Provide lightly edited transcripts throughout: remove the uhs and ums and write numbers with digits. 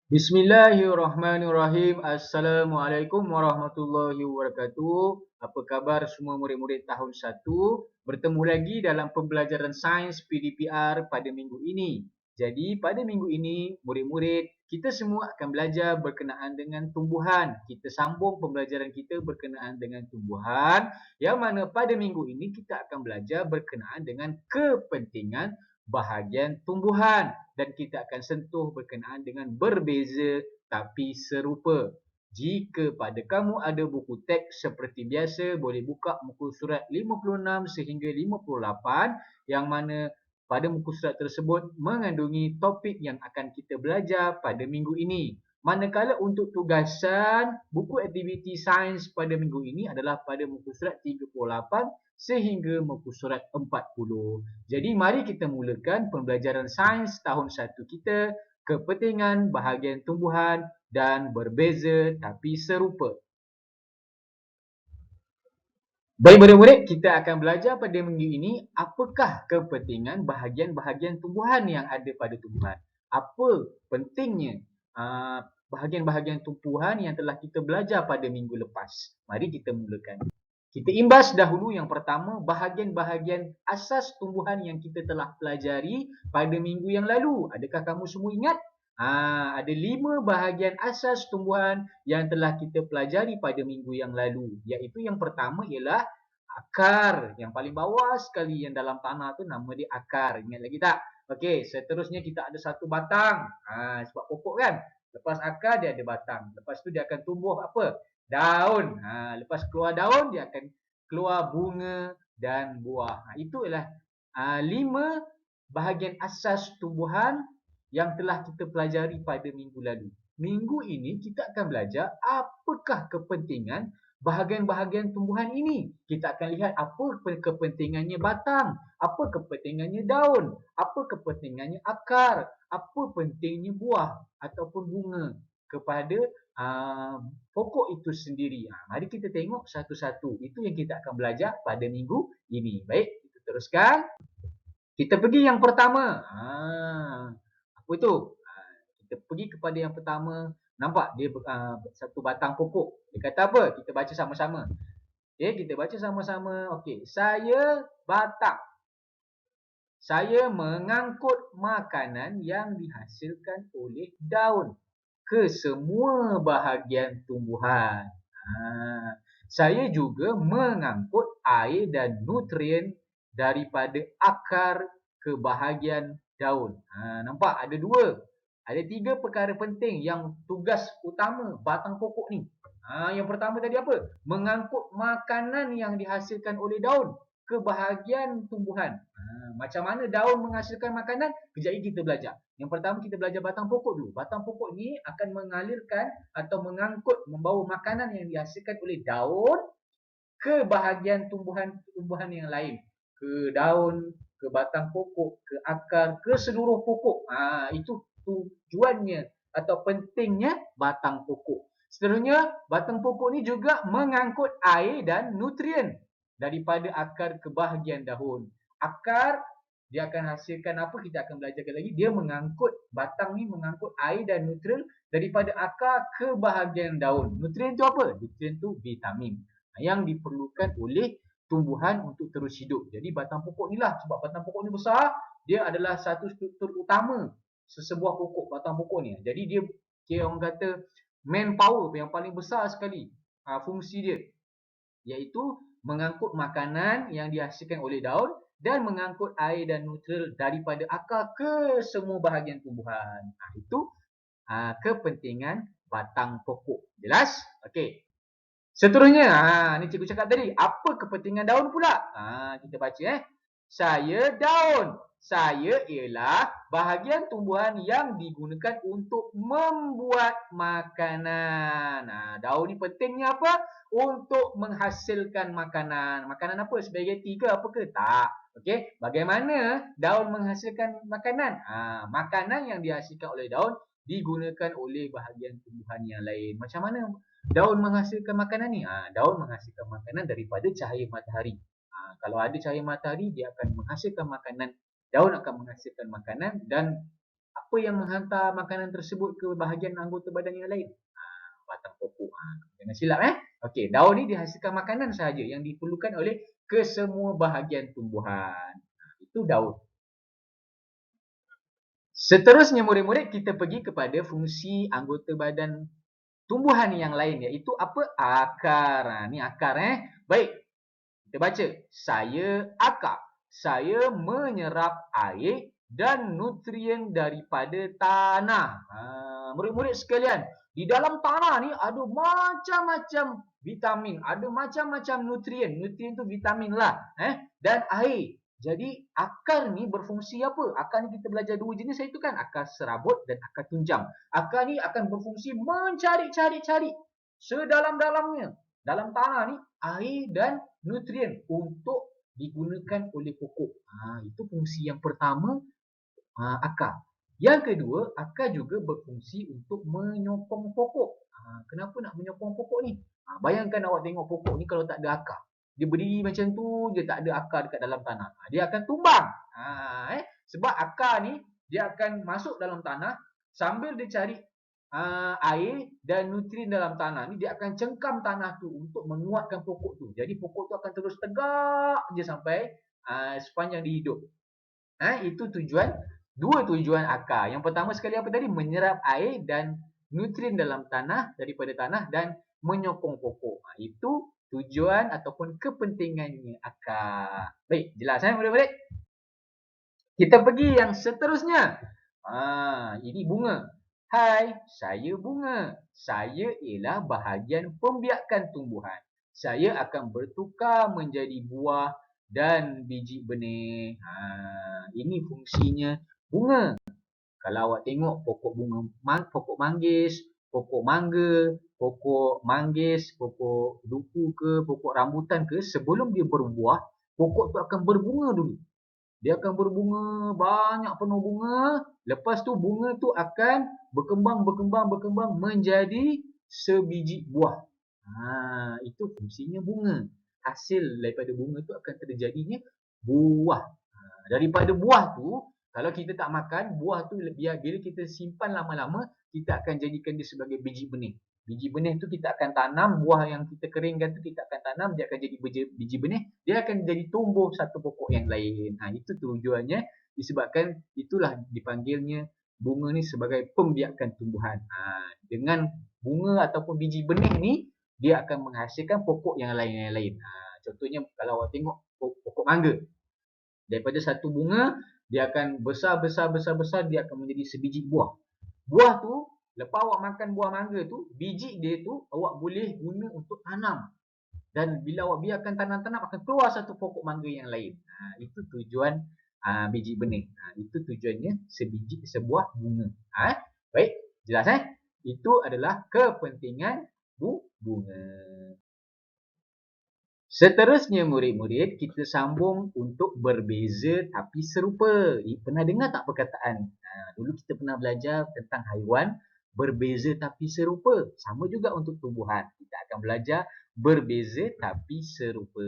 Bismillahirrahmanirrahim. Assalamualaikum warahmatullahi wabarakatuh. Apa khabar semua murid-murid tahun 1? Bertemu lagi dalam pembelajaran sains PDPR pada minggu ini. Jadi pada minggu ini murid-murid kita semua akan belajar berkenaan dengan tumbuhan. Kita sambung pembelajaran kita berkenaan dengan tumbuhan, yang mana pada minggu ini kita akan belajar berkenaan dengan kepentingan bahagian tumbuhan, dan kita akan sentuh berkenaan dengan berbeza tapi serupa. Jika pada kamu ada buku teks seperti biasa, boleh buka muka surat 56 sehingga 58, yang mana pada muka surat tersebut mengandungi topik yang akan kita belajar pada minggu ini. Manakala untuk tugasan buku aktiviti sains pada minggu ini adalah pada muka surat 38 sehingga muka surat 40. Jadi mari kita mulakan pembelajaran sains tahun 1 kita, kepentingan bahagian tumbuhan dan berbeza tapi serupa. Baik murid-murid, kita akan belajar pada minggu ini apakah kepentingan bahagian-bahagian tumbuhan yang ada pada tumbuhan. Apa pentingnya bahagian-bahagian tumbuhan yang telah kita belajar pada minggu lepas. Mari kita mulakan. Kita imbas dahulu yang pertama, bahagian-bahagian asas tumbuhan yang kita telah pelajari pada minggu yang lalu. Adakah kamu semua ingat? Ada 5 bahagian asas tumbuhan yang telah kita pelajari pada minggu yang lalu. Iaitu yang pertama ialah akar. Yang paling bawah sekali yang dalam tanah tu nama dia akar. Ingat lagi tak? Okey, seterusnya kita ada satu batang. Sebab pokok kan? Lepas akar dia ada batang. Lepas tu dia akan tumbuh apa? Daun. Lepas keluar daun dia akan keluar bunga dan buah. Itu ialah 5 bahagian asas tumbuhan yang telah kita pelajari pada minggu lalu. Minggu ini kita akan belajar apakah kepentingan bahagian-bahagian tumbuhan ini. Kita akan lihat apa kepentingannya batang, apa kepentingannya daun, apa kepentingannya akar, apa pentingnya buah ataupun bunga kepada pokok itu sendiri. Mari kita tengok satu-satu. Itu yang kita akan belajar pada minggu ini. Baik, kita teruskan. Kita pergi yang pertama. Apa itu? Kita pergi kepada yang pertama. Nampak dia satu batang pokok. Dia kata apa? Kita baca sama-sama. Okay, kita baca sama-sama. Okey, saya batang. Saya mengangkut makanan yang dihasilkan oleh daun ke semua bahagian tumbuhan. Saya juga mengangkut air dan nutrien daripada akar ke bahagian daun. Nampak ada dua. Ada 3 perkara penting yang tugas utama batang pokok ni. Yang pertama tadi apa? Mengangkut makanan yang dihasilkan oleh daun ke bahagian tumbuhan. Macam mana daun menghasilkan makanan? Kejap lagi kita belajar. Yang pertama kita belajar batang pokok dulu. Batang pokok ni akan mengalirkan atau mengangkut, membawa makanan yang dihasilkan oleh daun ke bahagian tumbuhan yang lain. Ke daun, ke batang pokok, ke akar, ke seluruh pokok. Itu tujuannya atau pentingnya batang pokok. Seterusnya, batang pokok ni juga mengangkut air dan nutrien daripada akar ke bahagian daun. Akar dia akan hasilkan apa, kita akan belajar lagi. Dia mengangkut, batang ni mengangkut air dan nutrien daripada akar ke bahagian daun. Nutrien tu apa? Nutrien tu vitamin yang diperlukan oleh tumbuhan untuk terus hidup. Jadi batang pokok ni lah, sebab batang pokok ni besar, dia adalah satu struktur utama sesebuah pokok, batang pokok ni. Jadi dia kira orang kata manpower yang paling besar sekali fungsi dia, iaitu mengangkut makanan yang dihasilkan oleh daun dan mengangkut air dan nutrien daripada akar ke semua bahagian tumbuhan. Itu kepentingan batang pokok. Jelas? Okey. Seterusnya, ni cikgu cakap tadi, apa kepentingan daun pula? Kita baca Saya daun. Saya ialah bahagian tumbuhan yang digunakan untuk membuat makanan. Daun ni pentingnya apa? Untuk menghasilkan makanan. Makanan apa? Spaghetti ke apa ke? Tak. Okey, bagaimana daun menghasilkan makanan? Makanan yang dihasilkan oleh daun digunakan oleh bahagian tumbuhan yang lain. Macam mana daun menghasilkan makanan ni? Daun menghasilkan makanan daripada cahaya matahari. Kalau ada cahaya matahari, dia akan menghasilkan makanan. Daun akan menghasilkan makanan dan Apa yang menghantar makanan tersebut ke bahagian anggota badan yang lain? Batang pokok. Jangan silap Okey, daun ni dihasilkan makanan sahaja yang diperlukan oleh kesemua bahagian tumbuhan. Itu daun. Seterusnya murid-murid, kita pergi kepada fungsi anggota badan tumbuhan yang lain, iaitu apa? Akar. Ni akar Baik, kita baca. Saya akar. Saya menyerap air dan nutrien daripada tanah. Murid-murid sekalian, di dalam tanah ni ada macam-macam vitamin, ada macam-macam nutrien. Nutrien tu vitamin lah. Dan air. Jadi akar ni berfungsi apa? Akar ni kita belajar dua jenis itu kan, akar serabut dan akar tunjang. Akar ni akan berfungsi mencari-cari sedalam-dalamnya dalam tanah ni air dan nutrien untuk digunakan oleh pokok. Itu fungsi yang pertama, akar. Yang kedua, akar juga berfungsi untuk menyokong pokok. Kenapa nak menyokong pokok ni? Bayangkan awak tengok pokok ni kalau tak ada akar. Dia berdiri macam tu je, tak ada akar dekat dalam tanah. Dia akan tumbang. Sebab akar ni dia akan masuk dalam tanah sambil dia cari air dan nutrien dalam tanah ni, dia akan cengkam tanah tu untuk menguatkan pokok tu. Jadi pokok tu akan terus tegak je sampai sepanjang dia hidup. Itu dua tujuan akar. Yang pertama sekali apa tadi? Menyerap air dan nutrien dalam tanah daripada tanah dan menyokong pokok. Itu tujuan ataupun kepentingannya akar. Baik, jelas murid-murid? Kita pergi yang seterusnya. Ini bunga. Hai, saya bunga. Saya ialah bahagian pembiakan tumbuhan. Saya akan bertukar menjadi buah dan biji benih. Ini fungsinya bunga. Kalau awak tengok pokok bunga, pokok manggis, pokok mangga, pokok manggis, pokok duku ke, pokok rambutan ke, sebelum dia berbuah, pokok tu akan berbunga dulu. Dia akan berbunga, banyak penuh bunga. Lepas tu bunga tu akan berkembang menjadi sebiji buah. Itu fungsinya bunga. Hasil daripada bunga tu akan terjadinya buah. Daripada buah tu, kalau kita tak makan, buah tu bila kita simpan lama-lama, kita akan jadikan dia sebagai biji benih. Biji benih tu kita akan tanam, buah yang kita keringkan tu kita akan tanam, dia akan jadi biji benih, dia akan jadi tumbuh satu pokok yang lain. Itu tujuannya, disebabkan itulah dipanggilnya bunga ni sebagai pembiakan tumbuhan. Dengan bunga ataupun biji benih ni, dia akan menghasilkan pokok yang lain-lain. Contohnya kalau awak tengok pokok mangga, daripada satu bunga, dia akan besar, dia akan menjadi sebiji buah. Buah tu, lepas awak makan buah mangga tu, biji dia tu awak boleh guna untuk tanam. Dan bila awak biarkan tanam-tanam, akan keluar satu pokok mangga yang lain. Itu tujuan biji benih. Itu tujuannya sebuah bunga. Baik, jelas Itu adalah kepentingan bunga. Seterusnya murid-murid, kita sambung untuk berbeza tapi serupa. Pernah dengar tak perkataan? Dulu kita pernah belajar tentang haiwan berbeza tapi serupa. Sama juga untuk tumbuhan. Kita akan belajar berbeza tapi serupa.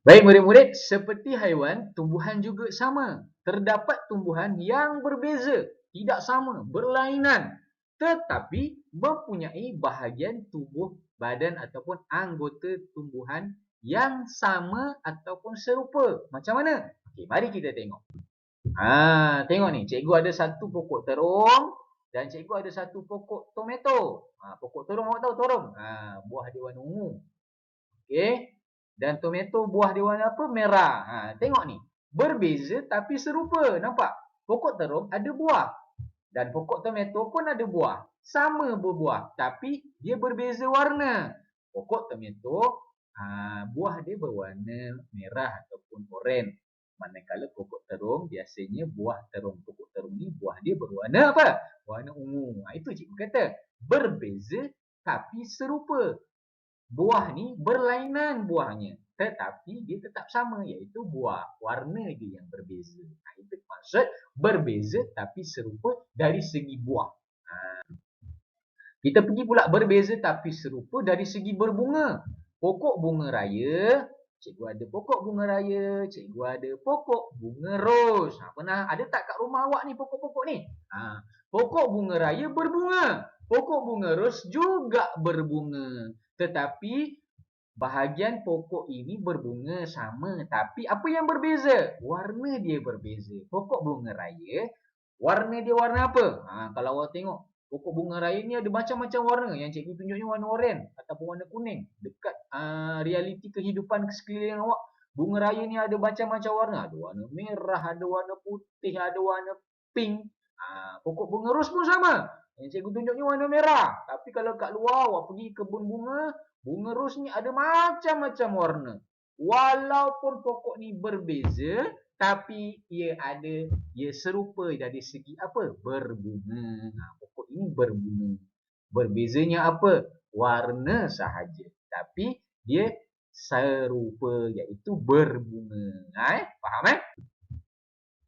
Baik murid-murid, seperti haiwan, tumbuhan juga sama. Terdapat tumbuhan yang berbeza, tidak sama, berlainan. Tetapi mempunyai bahagian tubuh badan ataupun anggota tumbuhan yang sama ataupun serupa. Macam mana? Okey, mari kita tengok. Tengok ni, cikgu ada satu pokok terung dan cikgu ada satu pokok tomato. Pokok terung awak tahu terung? Buah dia warna ungu. Okey. Dan tomato buah dia warna apa? Merah. Tengok ni. Berbeza tapi serupa. Nampak? Pokok terung ada buah. Dan pokok tomato pun ada buah. Sama berbuah. Tapi dia berbeza warna. Pokok tomato, buah dia berwarna merah ataupun oranye. Manakala pokok terung, biasanya buah terung. Pokok terung ni buah dia berwarna apa? Warna ungu. Itu cikgu kata. Berbeza tapi serupa. Buah ni berlainan buahnya. Tetapi dia tetap sama, iaitu buah. Warna dia yang berbeza. Itu maksud berbeza tapi serupa dari segi buah. Kita pergi pula berbeza tapi serupa dari segi berbunga. Pokok bunga raya Cikgu ada pokok bunga raya, cikgu ada pokok bunga ros. Pernah ada tak kat rumah awak ni pokok-pokok ni? Pokok bunga raya berbunga. Pokok bunga ros juga berbunga. Tetapi bahagian pokok ini berbunga sama. Tapi apa yang berbeza? Warna dia berbeza. Pokok bunga raya, warna dia warna apa? Kalau awak tengok, pokok bunga raya ni ada macam-macam warna. Yang cikgu tunjuknya warna oranye ataupun warna kuning. Dekat realiti kehidupan sekeliling awak, bunga raya ni ada macam-macam warna. Ada warna merah, ada warna putih, ada warna pink. Pokok bunga ros pun sama. Yang cikgu tunjuknya warna merah. Tapi kalau kat luar awak pergi kebun bunga, bunga ros ni ada macam-macam warna. Walaupun pokok ni berbeza, tapi ia serupa dari segi apa? Berbunga. Pokok ini berbunga. Berbezanya apa? Warna sahaja. Tapi dia serupa, iaitu berbunga. Faham?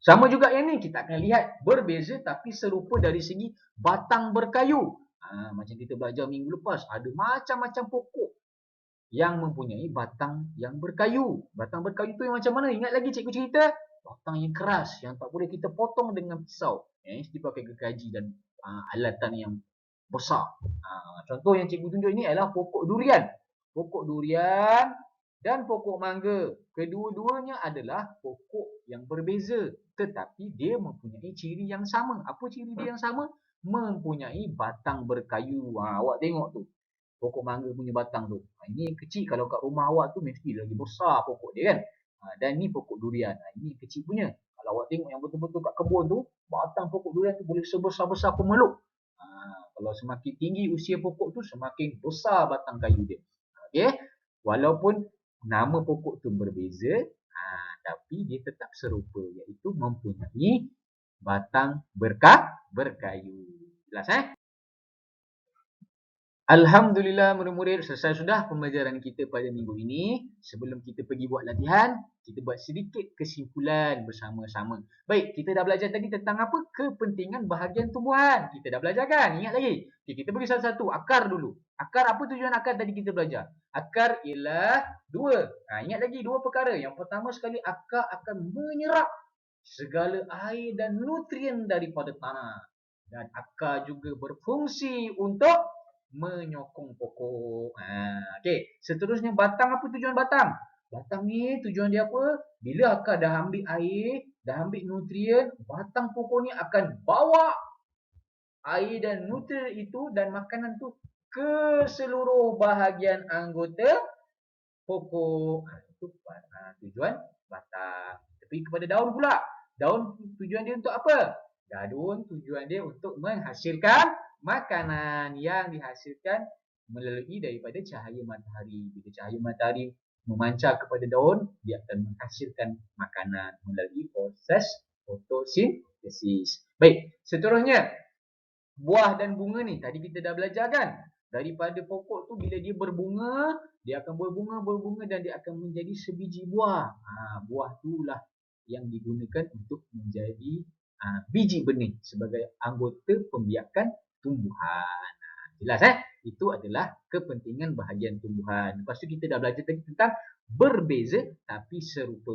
Sama juga yang ni, kita akan lihat berbeza tapi serupa dari segi batang berkayu. Macam kita belajar minggu lepas, ada macam-macam pokok yang mempunyai batang yang berkayu. Batang berkayu tu yang macam mana? Ingat lagi cikgu cerita? Batang yang keras, yang tak boleh kita potong dengan pisau. Mesti pakai gergaji dan alatan yang besar. Contoh yang cikgu tunjuk ini adalah pokok durian. Pokok durian dan pokok mangga. Kedua-duanya adalah pokok yang berbeza. Tetapi dia mempunyai ciri yang sama. Apa ciri dia yang sama? Mempunyai batang berkayu. Awak tengok tu. Pokok mangga punya batang tu. Ini kecil, kalau kat rumah awak tu mesti lagi besar pokok dia kan. Dan ni pokok durian. Ini kecil punya. Kalau awak tengok yang betul-betul kat kebun tu, batang pokok durian tu boleh sebesar-besar pemeluk. Kalau semakin tinggi usia pokok tu, semakin besar batang kayu dia. Okey. Walaupun nama pokok tu berbeza, tapi dia tetap serupa, iaitu mempunyai batang berkayu. Jelas Alhamdulillah murid-murid, selesai sudah pembelajaran kita pada minggu ini. Sebelum kita pergi buat latihan, kita buat sedikit kesimpulan bersama-sama. Baik, kita dah belajar tadi tentang apa? Kepentingan bahagian tumbuhan. Kita dah belajar kan? Ingat lagi? Okay, kita pergi satu-satu. Akar dulu. Akar, apa tujuan akar tadi kita belajar? Akar ialah dua. Ingat lagi dua perkara. Yang pertama sekali, akar akan menyerap segala air dan nutrien daripada tanah. Dan akar juga berfungsi untuk menyokong pokok. Okey, seterusnya batang, apa tujuan batang? Batang ni tujuan dia apa? Bila akar dah ambil air, dah ambil nutrien, batang pokok ni akan bawa air dan nutrien itu dan makanan tu ke seluruh bahagian anggota pokok. Itu tujuan batang. Tapi kepada daun pula. Daun tujuan dia untuk apa? Daun tujuan dia untuk menghasilkan makanan yang dihasilkan melalui daripada cahaya matahari. Bila cahaya matahari memancar kepada daun, dia akan menghasilkan makanan melalui proses fotosintesis. Baik, seterusnya buah dan bunga ni tadi kita dah belajar kan? Daripada pokok tu bila dia berbunga, dia akan berbunga dan dia akan menjadi sebiji buah. Buah itulah yang digunakan untuk menjadi biji benih sebagai anggota pembiakan tumbuhan. Jelas Itu adalah kepentingan bahagian tumbuhan. Lepas tu kita dah belajar tadi tentang berbeza tapi serupa.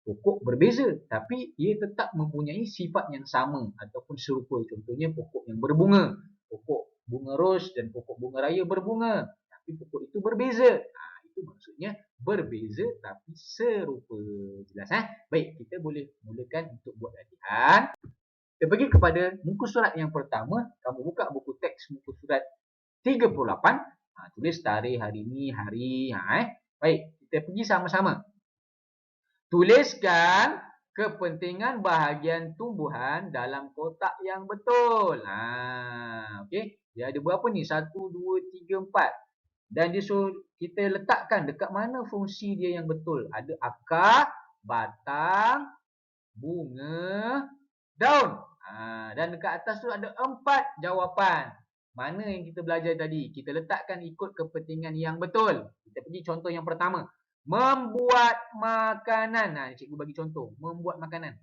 Pokok berbeza tapi ia tetap mempunyai sifat yang sama ataupun serupa. Contohnya pokok yang berbunga. Pokok bunga ros dan pokok bunga raya berbunga. Tapi pokok itu berbeza. Itu maksudnya berbeza tapi serupa. Jelas Baik, kita boleh mulakan untuk buat latihan. Kita pergi kepada muka surat yang pertama. Kamu buka buku teks muka surat 38. Tulis tarikh hari ini, hari. Baik, kita pergi sama-sama. Tuliskan kepentingan bahagian tumbuhan dalam kotak yang betul. Okey. Dia ada berapa ni? 1, 2, 3, 4. Dan dia suruh kita letakkan dekat mana fungsi dia yang betul. Ada akar, batang, bunga, daun. Dan dekat atas tu ada 4 jawapan. Mana yang kita belajar tadi? Kita letakkan ikut kepentingan yang betul. Kita pergi contoh yang pertama. Membuat makanan. Cikgu bagi contoh. Membuat makanan.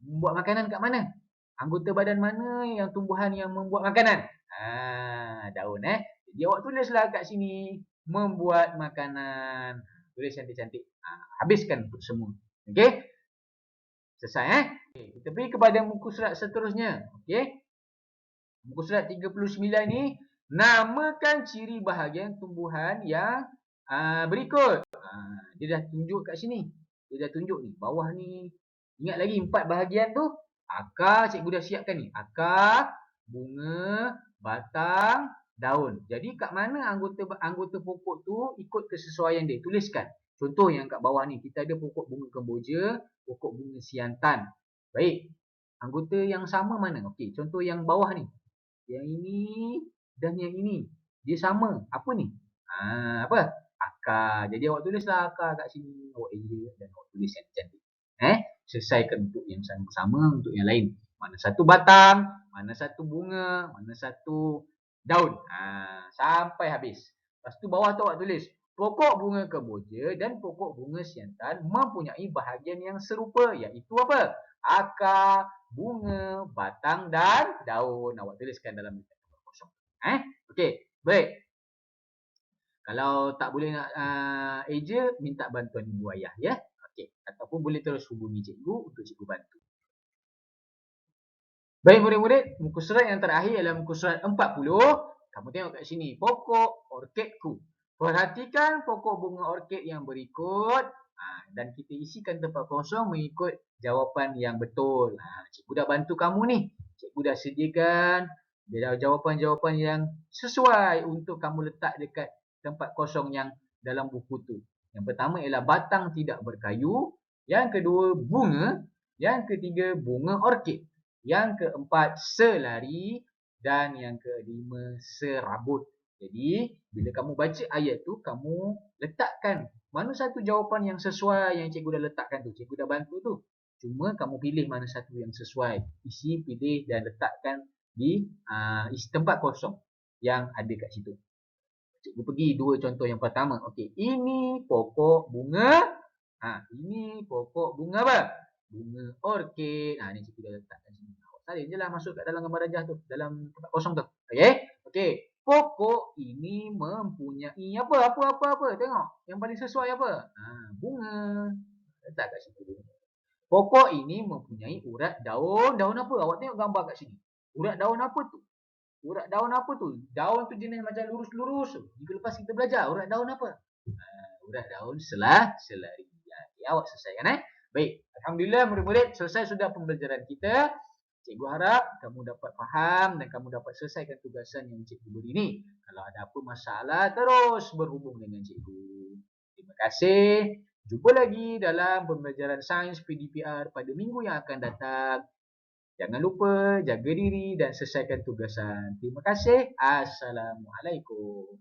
Membuat makanan kat mana? Anggota badan mana yang tumbuhan yang membuat makanan? Daun Jadi awak tulislah kat sini. Membuat makanan. Tulis cantik-cantik. Habiskan untuk semua. Okey? Selesai Okay, kita pergi kepada muka surat seterusnya. Okey? Muka surat 39 ni, namakan ciri bahagian tumbuhan yang berikut. Dia dah tunjuk kat sini. Dia dah tunjuk ni, bawah ni. Ingat lagi 4 bahagian tu? Akar, cikgu dah siapkan ni. Akar, bunga, batang, daun. Jadi kat mana anggota pokok tu ikut kesesuaian dia. Tuliskan. Contoh yang kat bawah ni, kita ada pokok bunga kemboja, pokok bunga siantan. Baik. Anggota yang sama mana? Okey, contoh yang bawah ni. Yang ini dan yang ini. Dia sama. Apa ni? Apa? Akar. Jadi awak tulislah akar kat sini. Awak erase dan awak tulis yang cantik. Selesaikan untuk yang sama, untuk yang lain. Mana satu batang, mana satu bunga, mana satu daun. Sampai habis. Lepas tu bawah tu awak tulis. Pokok bunga kemboja dan pokok bunga siantan mempunyai bahagian yang serupa. Iaitu apa? Akar, bunga, batang dan daun. Awak tuliskan dalam tempat kosong. Okey, baik. Kalau tak boleh nak eja, minta bantuan ibu ayah ya. Okey, ataupun boleh terus hubungi cikgu untuk cikgu bantu. Baik murid-murid, muka surat yang terakhir adalah muka surat 40. Kamu tengok kat sini, pokok orkidku. Perhatikan pokok bunga orkid yang berikut dan kita isikan tempat kosong mengikut jawapan yang betul. Cikgu dah bantu kamu ni. Cikgu dah sediakan jawapan-jawapan yang sesuai untuk kamu letak dekat tempat kosong yang dalam buku tu. Yang pertama ialah batang tidak berkayu. Yang kedua, bunga. Yang ketiga, bunga orkid. Yang keempat, selari. Dan yang kelima, serabut. Jadi, bila kamu baca ayat tu, kamu letakkan mana satu jawapan yang sesuai yang cikgu dah letakkan tu. Cikgu dah bantu tu. Cuma kamu pilih mana satu yang sesuai. Isi, pilih dan letakkan di tempat kosong yang ada kat situ. Cikgu pergi dua contoh yang pertama. Okey, ini pokok bunga. Ini pokok bunga apa? Bunga orkid. Ni cikgu dah letakkan sini. Salin je lah masuk kat dalam gambar rajah tu. Dalam tempat kosong tu. Okey. Pokok ini mempunyai apa? Tengok. Yang paling sesuai apa? Bunga. Letak kat situ. Pokok ini mempunyai urat daun. Daun apa? Awak tengok gambar kat sini. Urat daun apa tu? Urat daun apa tu? Daun tu jenis macam lurus-lurus. Jika lepas kita belajar, urat daun apa? Urat daun selari. Awak selesaikan Baik. Alhamdulillah murid-murid selesai sudah pembelajaran kita. Cikgu harap kamu dapat faham dan kamu dapat selesaikan tugasan yang cikgu beri ni. Kalau ada apa masalah, terus berhubung dengan cikgu. Terima kasih. Jumpa lagi dalam pembelajaran sains PDPR pada minggu yang akan datang. Jangan lupa jaga diri dan selesaikan tugasan. Terima kasih. Assalamualaikum.